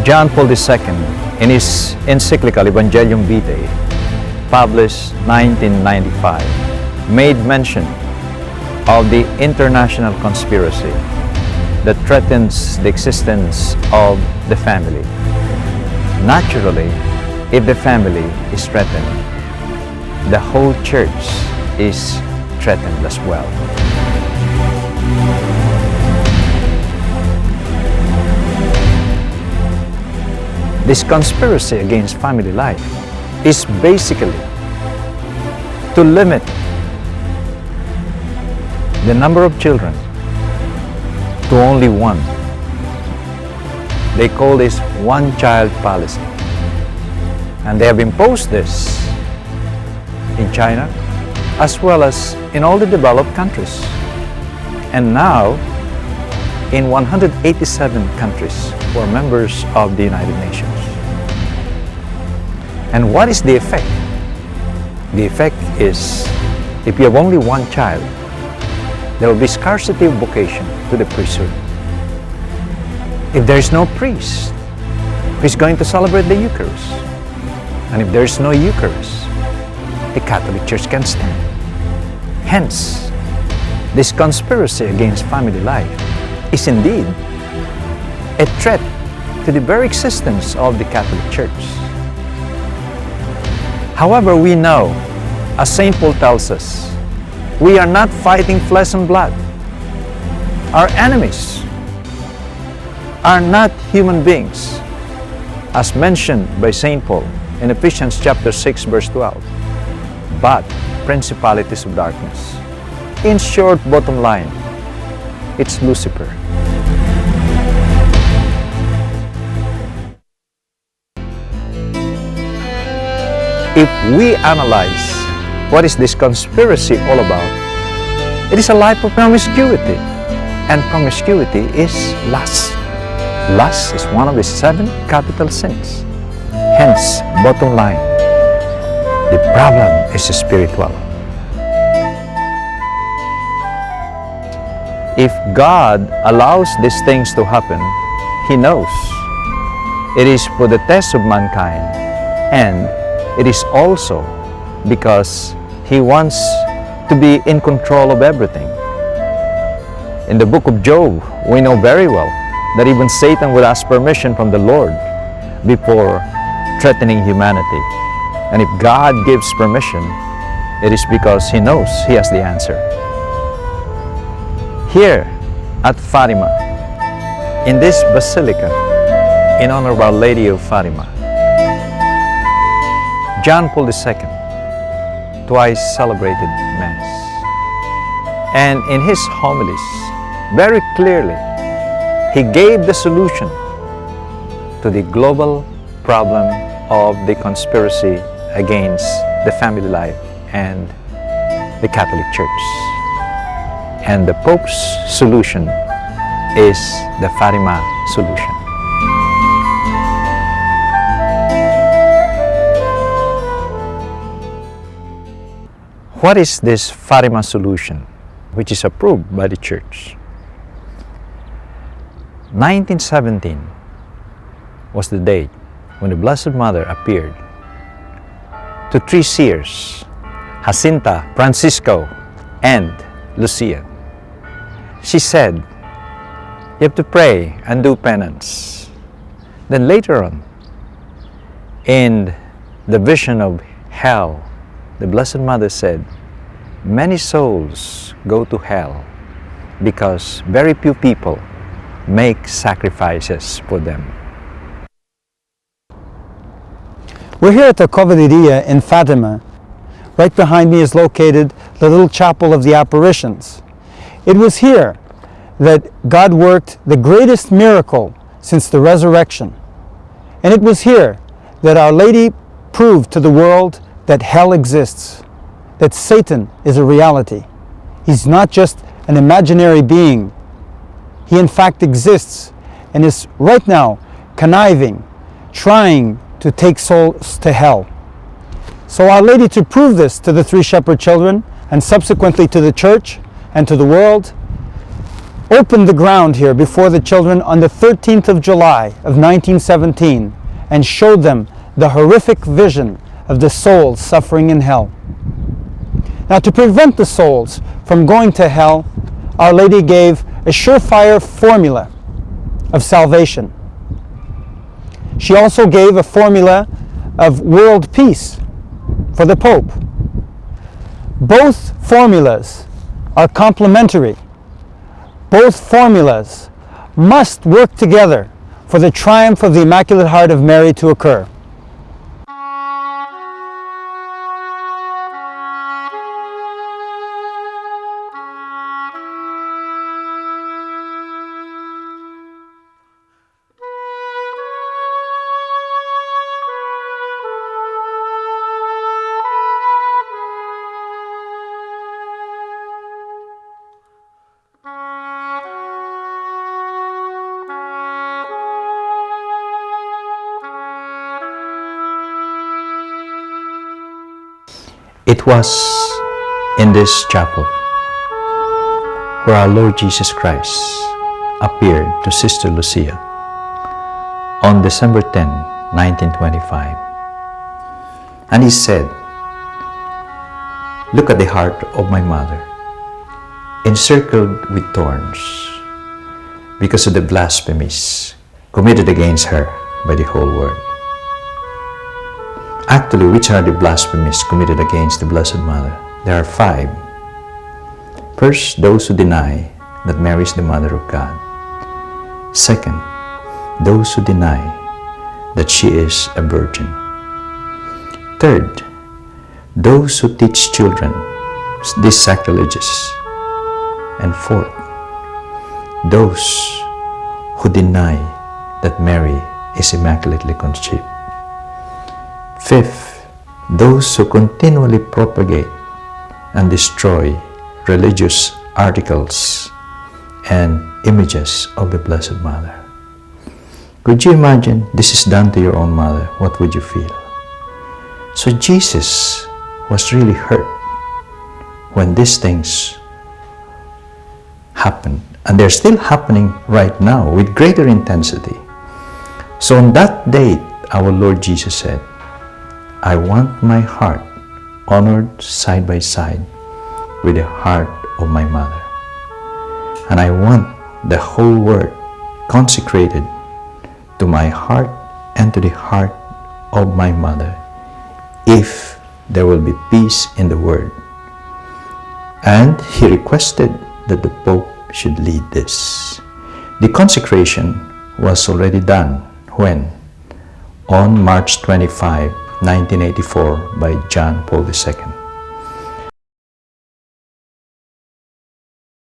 John Paul II, in his encyclical Evangelium Vitae, published 1995, made mention of the international conspiracy that threatens the existence of the family. Naturally, if the family is threatened, the whole church is threatened as well. This conspiracy against family life is basically to limit the number of children to only one. They call this one-child policy. And they have imposed this in China as well as in all the developed countries. And now in 187 countries who are members of the United Nations. And what is the effect? The effect is, if you have only one child, there will be scarcity of vocation to the priesthood. If there is no priest, who is going to celebrate the Eucharist? And if there is no Eucharist, the Catholic Church can stand. Hence, this conspiracy against family life is indeed a threat to the very existence of the Catholic Church. However, we know, as St. Paul tells us, we are not fighting flesh and blood. Our enemies are not human beings, as mentioned by St. Paul in Ephesians chapter 6, verse 12, but principalities of darkness. In short, bottom line, it's Lucifer. If we analyze what is this conspiracy all about, it is a life of promiscuity. And promiscuity is lust. Lust is one of the 7 capital sins. Hence, bottom line, the problem is spiritual. If God allows these things to happen, He knows it is for the test of mankind, and it is also because He wants to be in control of everything. In the book of Job, we know very well that even Satan would ask permission from the Lord before threatening humanity. And if God gives permission, it is because He knows He has the answer. Here at Fatima, in this basilica, in honor of Our Lady of Fatima, John Paul II twice celebrated Mass. And in his homilies, very clearly, he gave the solution to the global problem of the conspiracy against the family life and the Catholic Church. And the Pope's solution is the Fatima solution. What is this Fatima solution, which is approved by the Church? 1917 was the date when the Blessed Mother appeared to 3 seers, Jacinta, Francisco, and Lucia. She said, you have to pray and do penance. Then later on, in the vision of hell, the Blessed Mother said, many souls go to hell because very few people make sacrifices for them. We're here at the Covadiria in Fatima. Right behind me is located the little chapel of the apparitions. It was here that God worked the greatest miracle since the resurrection. And it was here that Our Lady proved to the world that hell exists, that Satan is a reality. He's not just an imaginary being. He in fact exists and is right now conniving, trying to take souls to hell. So Our Lady, to prove this to the 3 shepherd children and subsequently to the Church and to the world, opened the ground here before the children on the 13th of July of 1917 and showed them the horrific vision of the souls suffering in hell. Now, to prevent the souls from going to hell, Our Lady gave a surefire formula of salvation. She also gave a formula of world peace for the Pope. Both formulas are complementary. Both formulas must work together for the triumph of the Immaculate Heart of Mary to occur. It was in this chapel where our Lord Jesus Christ appeared to Sister Lucia on December 10, 1925. And he said, "Look at the heart of my mother, encircled with thorns because of the blasphemies committed against her by the whole world." Actually, which are the blasphemies committed against the Blessed Mother? There are 5. First, those who deny that Mary is the Mother of God. Second, those who deny that she is a virgin. Third, those who teach children these sacrileges. And fourth, those who deny that Mary is immaculately conceived. Fifth, those who continually propagate and destroy religious articles and images of the Blessed Mother. Could you imagine this is done to your own mother? What would you feel? So Jesus was really hurt when these things happened. And they're still happening right now with greater intensity. So on that date, our Lord Jesus said, "I want my heart honored side by side with the heart of my mother. And I want the whole world consecrated to my heart and to the heart of my mother, if there will be peace in the world." And he requested that the Pope should lead this. The consecration was already done when? On March 25, 1984 by John Paul II.